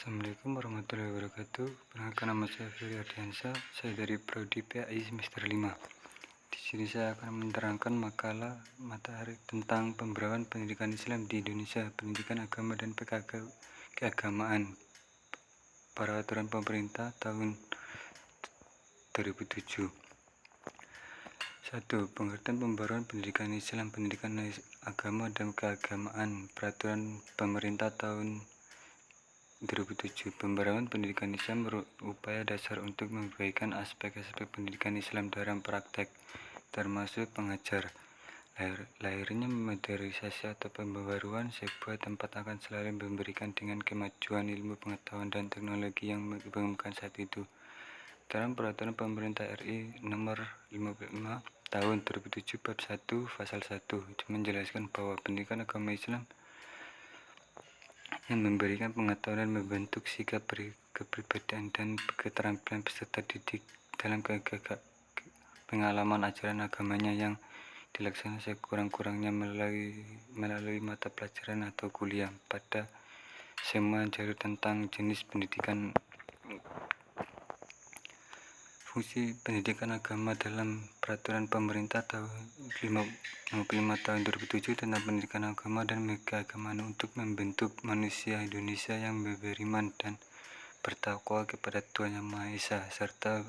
Assalamualaikum warahmatullahi wabarakatuh. Perkenalkan, nama saya Firly Ardiansyah. Saya dari Prodi PAI semester 5. Di sini saya akan menerangkan makalah matahari tentang pemberdayaan pendidikan Islam di Indonesia, pendidikan agama dan keagamaan, peraturan pemerintah tahun 2007. 1. Pengertian pembaruan pendidikan Islam, pendidikan agama dan keagamaan, peraturan pemerintah tahun 2007. Pembaruan pendidikan Islam berupaya dasar untuk memperbaikan aspek-aspek pendidikan Islam dalam praktek, termasuk pengajar. Lahirnya modernisasi atau pembaruan sebuah tempat akan selalu memberikan dengan kemajuan ilmu pengetahuan dan teknologi yang mengembangkan saat itu. Dalam peraturan pemerintah RI nomor 55 tahun 2007 bab 1 pasal 1 menjelaskan bahwa pendidikan agama Islam yang memberikan pengetahuan dan membentuk sikap kepribadian dan keterampilan peserta didik dalam pengalaman ajaran agamanya yang dilaksanakan sekurang-kurangnya melalui mata pelajaran atau kuliah pada semua jalur tentang jenis pendidikan. Fungsi pendidikan agama dalam peraturan pemerintah tahun 55 tahun 2007 tentang pendidikan agama dan keagamaan untuk membentuk manusia Indonesia yang beriman dan bertakwa kepada Tuhan Yang Maha Esa serta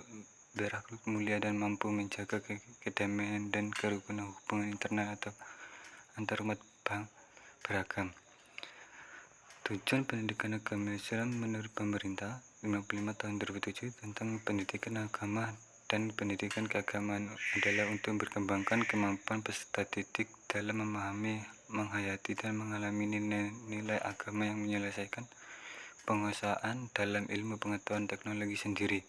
berakhlak mulia dan mampu menjaga kedamaian dan kerukunan hubungan internal atau antarumat beragam. Tujuan pendidikan agama Islam menurut pemerintah 55 tahun 2007 tentang pendidikan agama dan pendidikan keagamaan adalah untuk berkembangkan kemampuan peserta didik dalam memahami, menghayati, dan mengalami nilai-nilai agama yang menyelesaikan penguasaan dalam ilmu pengetahuan teknologi sendiri.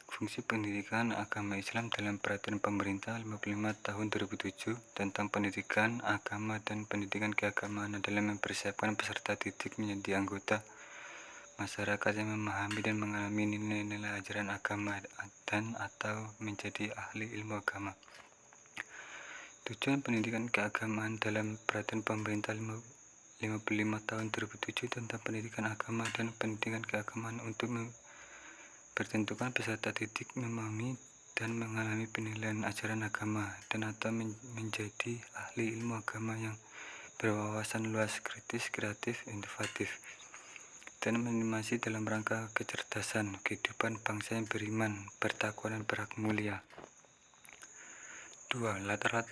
Fungsi pendidikan agama Islam dalam peraturan pemerintah 55 tahun 2007 tentang pendidikan agama dan pendidikan keagamaan adalah mempersiapkan peserta didik menjadi anggota masyarakat yang memahami dan mengalami nilai-nilai ajaran agama dan atau menjadi ahli ilmu agama. Tujuan pendidikan keagamaan dalam peraturan pemerintah 55 tahun 2007 tentang pendidikan agama dan pendidikan keagamaan untuk bertentukan peserta didik memahami dan mengalami penilaian ajaran agama dan atau menjadi ahli ilmu agama yang berwawasan luas, kritis, kreatif, inovatif, dan menimasi dalam rangka kecerdasan kehidupan bangsa yang beriman, bertakwa, dan berakhlak mulia. 2. Latar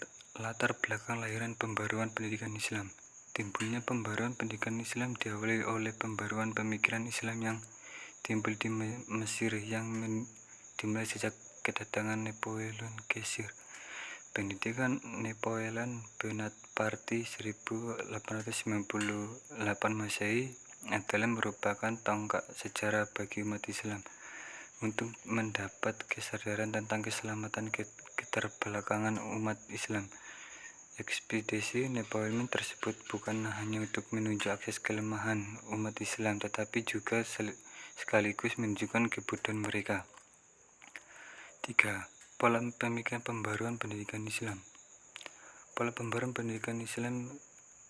belakang lahiran pembaruan pendidikan Islam. Timbulnya pembaruan pendidikan Islam diawali oleh pembaruan pemikiran Islam yang timbul di Mesir yang dimulai sejak kedatangan Napoleon ke Mesir. Pendidikan Napoleon Bonaparte 1898 Masehi adalah merupakan tonggak sejarah bagi umat Islam untuk mendapat kesadaran tentang keselamatan keterbelakangan umat Islam. Ekspedisi Napoleon tersebut bukan hanya untuk menunjuk akses kelemahan umat Islam, tetapi juga sekaligus menunjukkan kebodohan mereka. 3. Pola pemikiran pembaruan pendidikan Islam. Pola pembaruan pendidikan Islam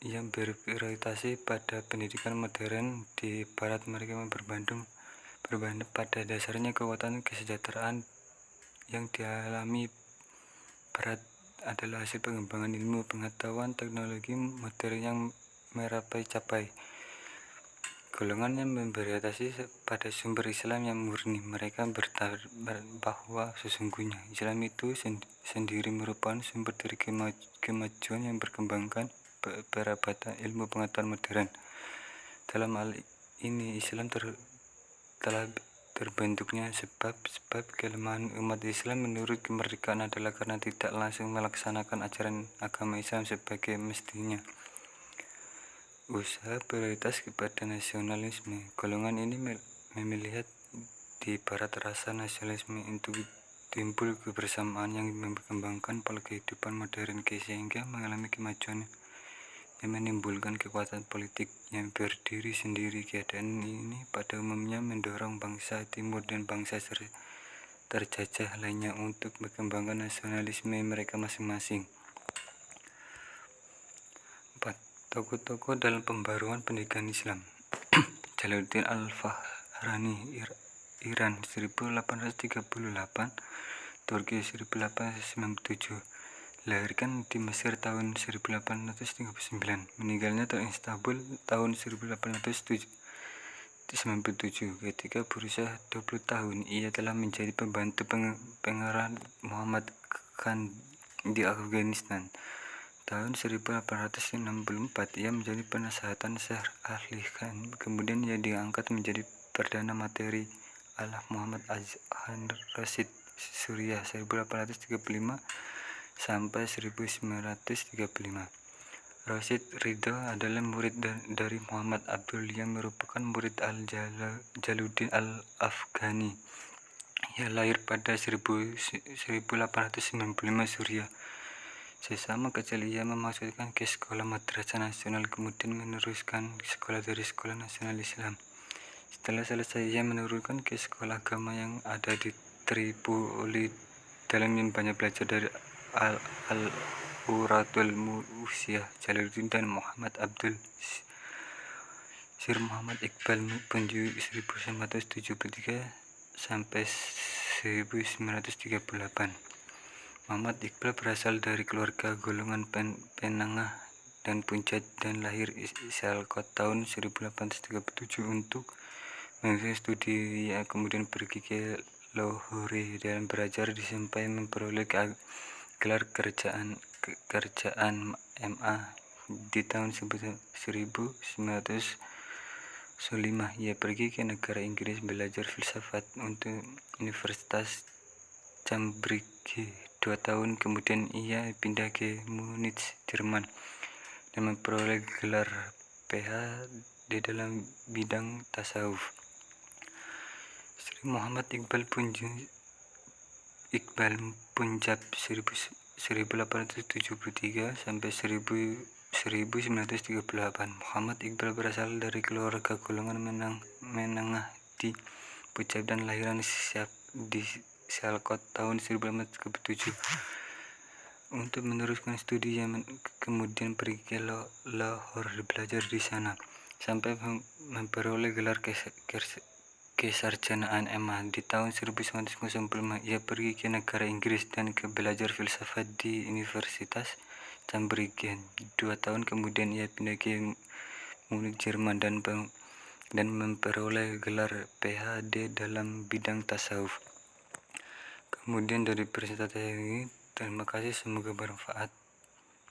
yang berorientasi pada pendidikan modern di Barat mereka berbanding pada dasarnya kekuatan kesejahteraan yang dialami Barat adalah hasil pengembangan ilmu pengetahuan teknologi modern yang merapai capai. Golongan yang berorientasi pada sumber Islam yang murni, mereka bertarik bahwa sesungguhnya Islam itu sendiri merupakan sumber dari kemajuan yang berkembangkan perabatan ilmu pengetahuan modern. Dalam hal ini Islam telah terbentuknya sebab kelemahan umat Islam menurut kemerdekaan adalah karena tidak langsung melaksanakan ajaran agama Islam sebagai mestinya. Usaha prioritas kepada nasionalisme. Golongan ini melihat di Barat rasa nasionalisme untuk timbul kebersamaan yang mengembangkan pola kehidupan modern sehingga mengalami kemajuan yang menimbulkan kekuatan politik yang berdiri sendiri. Keadaan ini pada umumnya mendorong bangsa timur dan bangsa terjajah lainnya untuk mengembangkan nasionalisme mereka masing-masing. 4. Tokoh-tokoh dalam pembaruan pendidikan Islam. Jalaluddin Al-Fahrani, Iran 1838, Turki 1897. Dilahirkan di Mesir tahun 1839, meninggalnya di Istanbul tahun 1897. Ketika berusia 20 tahun, ia telah menjadi pembantu pengarah Muhammad Khan di Afghanistan. Tahun 1864, ia menjadi penasihatan Syekh Ali Khan. Kemudian ia diangkat menjadi Perdana Menteri Allah Muhammad Azhar Rashid Suriah 1835 sampai 1935. Rashid Ridho adalah murid dari Muhammad Abdul yang merupakan murid Al-Jalaluddin Al-Afghani. Ia lahir pada 1895 Suriah. Sesama kecil ia memasukkan ke sekolah madrasah nasional, kemudian meneruskan sekolah dari sekolah nasional Islam. Setelah selesai, ia meneruskan ke sekolah agama yang ada di Tripoli. Dalam yang banyak belajar dari Al-Uratul Mu'usiyah Jalaluddin dan Muhammad Abdul Sir Muhammad Iqbal Punju 1973 sampai 1938. Muhammad Iqbal berasal dari keluarga golongan Penangah dan Punjab dan lahir Sialkot tahun 1837 untuk mengikuti studi. Ia kemudian pergi ke Lahore dan belajar sampai memperoleh gelar kerjaan MA di tahun 1905. Ia pergi ke negara Inggris belajar filsafat untuk Universitas Cambridge. 2 tahun kemudian ia pindah ke Munich, Jerman dan memperoleh gelar PhD dalam bidang tasawuf. Sri Muhammad Iqbal Punjab 1873 sampai 1938. Muhammad Iqbal berasal dari keluarga golongan menengah di Punjab dan lahiran di Sialkot tahun 1937. Untuk meneruskan studi, ia kemudian pergi ke Lahore belajar di sana sampai memperoleh gelar kesarjanaan MA. Di tahun 1905 ia pergi ke negara Inggris dan belajar filsafat di Universitas Cambridge. 2 tahun kemudian ia pindah ke Munich, Jerman dan memperoleh gelar PhD dalam bidang tasawuf. Kemudian dari presentasi ini, terima kasih, semoga bermanfaat.